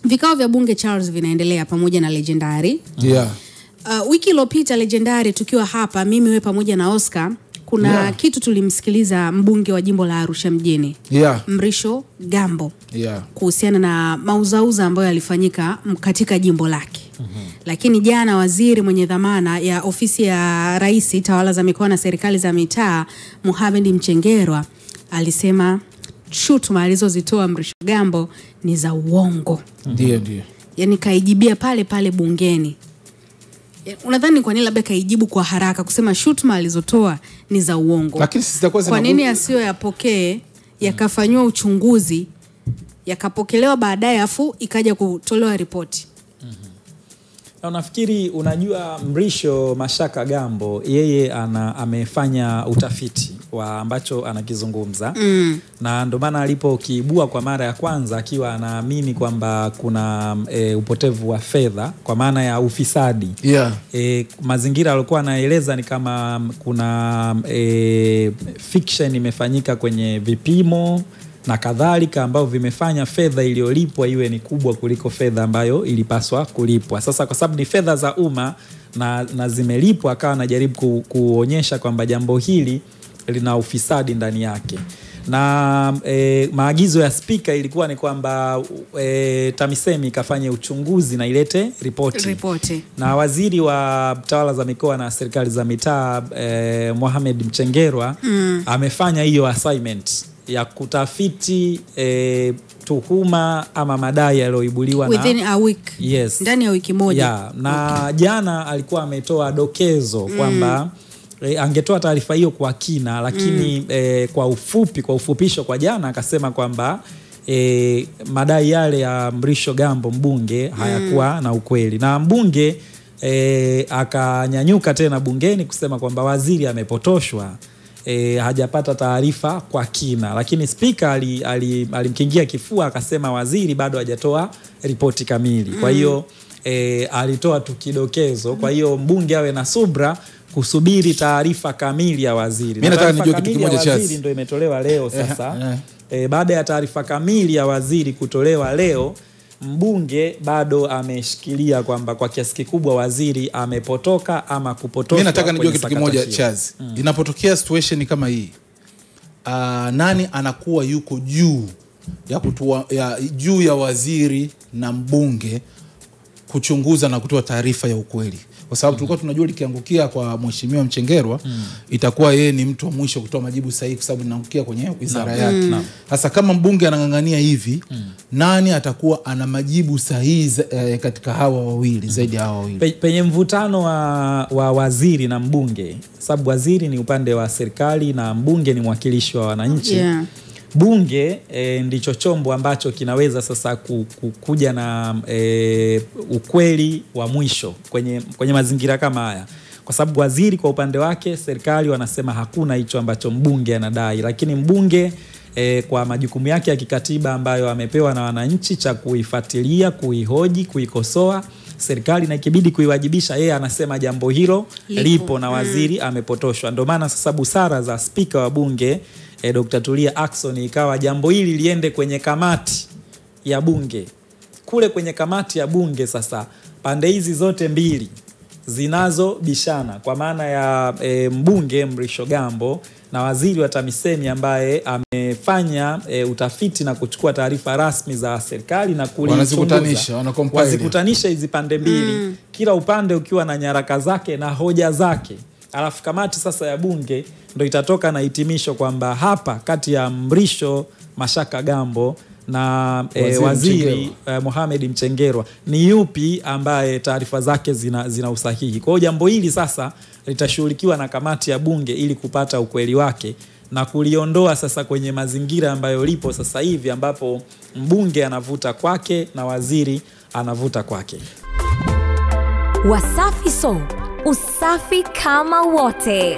Vikao vya bunge Charles vinaendelea pamoja na Legendary. Yeah. Wiki iliyopita Legendary tukiwa hapa mimi wewe pamoja na Oscar kuna kitu tulimsikiliza mbunge wa jimbo la Arusha mjini. Mrisho Gambo. Kuhusiana na mauzauza ambayo yalifanyika katika jimbo lake. Lakini jana waziri mwenye dhamana ya ofisi ya Rais tawala za mikoa na serikali za mitaa Mohamed Mchengerwa alisema shutuma alizozitoa Mrisho Gambo ni za uongo. Ndio. Yaani kaijibia pale pale bungeni. Unadhani kwa nini labda kaijibu kwa haraka kusema shutuma alizotoa ni za uongo? Lakini sitakuwa kwa nini asiyo yapokee yakafanywa uchunguzi yakapokelewa baadaye afu ikaja kutolewa ripoti? Na unafikiri unajua Mrisho Mashaka Gambo yeye amefanya utafiti wa ambacho anakizungumza na ndio maana alipokiibua kwa mara ya kwanza akiwa anaamini kwamba kuna upotevu wa fedha kwa maana ya ufisadi. Mazingira alikuwa anaeleza ni kama kuna fiction imefanyika kwenye vipimo na kadhalika ambao vimefanya fedha iliyolipwa iwe ni kubwa kuliko fedha ambayo ilipaswa kulipwa. Sasa kwa sababu ni fedha za umma na zimelipwa, akawa anajaribu kuonyesha kwamba jambo hili lina ufisadi ndani yake. Na maagizo ya spika ilikuwa ni kwamba TAMISEMI kafanye uchunguzi na ilete ripoti. Na waziri wa tawala za mikoa na serikali za mitaa Mohamed Mchengerwa amefanya hiyo assignment ya kutafiti tuhuma ama madai yaliyoibuliwa within a week. Ndani ya wiki moja. Na jana alikuwa ametoa dokezo kwamba angetoa taarifa hiyo kwa kina lakini kwa ufupisho kwa jana akasema kwamba madai yale ya Mrisho Gambo mbunge hayakuwa na ukweli. Na mbunge akanyanyuka tena bungeni kusema kwamba waziri amepotoshwa, hajapata taarifa kwa kina. Lakini spika alimkingia kifua akasema waziri bado hajatoa ripoti kamili. Kwa hiyo alitoa tukidokezo. Kwa hiyo mbunge awe na subra kusubiri taarifa kamili ya waziri. Mimi nataka nijue kitu kimoja cha waziri ndio imetolewa leo sasa. Baada ya taarifa kamili ya waziri kutolewa leo, mbunge bado ameshikilia kwamba kwa kiasi kikubwa waziri amepotoka ama kupotoshwa. Mimi nataka nijue kitu kimoja Chaz. Inapotokea situation kama hii, nani anakuwa yuko juu ya waziri na mbunge kuchunguza na kutoa taarifa ya ukweli? Kwa sababu tulikuwa tunajua likiangukia kwa mheshimiwa Mchengerwa itakuwa yeye ni mtu wa mwisho kutoa majibu sahihi kwa sababu linaangukia kwenye wizara yake. Sasa kama mbunge anangangania hivi, nani atakuwa ana majibu sahihi katika hawa wawili zaidi ya hawa wawili? Penye mvutano wa waziri na mbunge, sababu waziri ni upande wa serikali na mbunge ni mwakilishi wa wananchi. Bunge ndicho chombo ambacho kinaweza sasa kuja na ukweli wa mwisho kwenye mazingira kama haya. Kwa sababu waziri kwa upande wake, serikali wanasema hakuna hicho ambacho mbunge anadai. Lakini mbunge kwa majukumu yake ya kikatiba ambayo amepewa na wananchi cha kuifuatilia, kuihoji, kuikosoa serikali na ikibidi kuiwajibisha, yeye anasema jambo hilo lipo na waziri amepotoshwa. Ndio maana sasa busara za spika wa bunge Dr. Tulia Ackson ikawa jambo hili liende kwenye kamati ya bunge. Kule kwenye kamati ya bunge sasa pande hizi zote mbili zinazobishana kwa maana ya mbunge Mrisho Gambo na waziri wa TAMISEMI ambaye amefanya utafiti na kuchukua taarifa rasmi za serikali na wazikutanisha hizi pande mbili, kila upande ukiwa na nyaraka zake na hoja zake. Alafu kamati sasa ya bunge ndio itatoka na hitimisho kwamba hapa kati ya Mrisho Mashaka Gambo na waziri Mohamed Mchengerwa ni yupi ambaye taarifa zake zina usahihi. Kwa hiyo jambo hili sasa litashughulikiwa na kamati ya bunge ili kupata ukweli wake na kuliondoa sasa kwenye mazingira ambayo lipo sasa hivi ambapo mbunge anavuta kwake na waziri anavuta kwake. Wasafi So, usafi kama wote.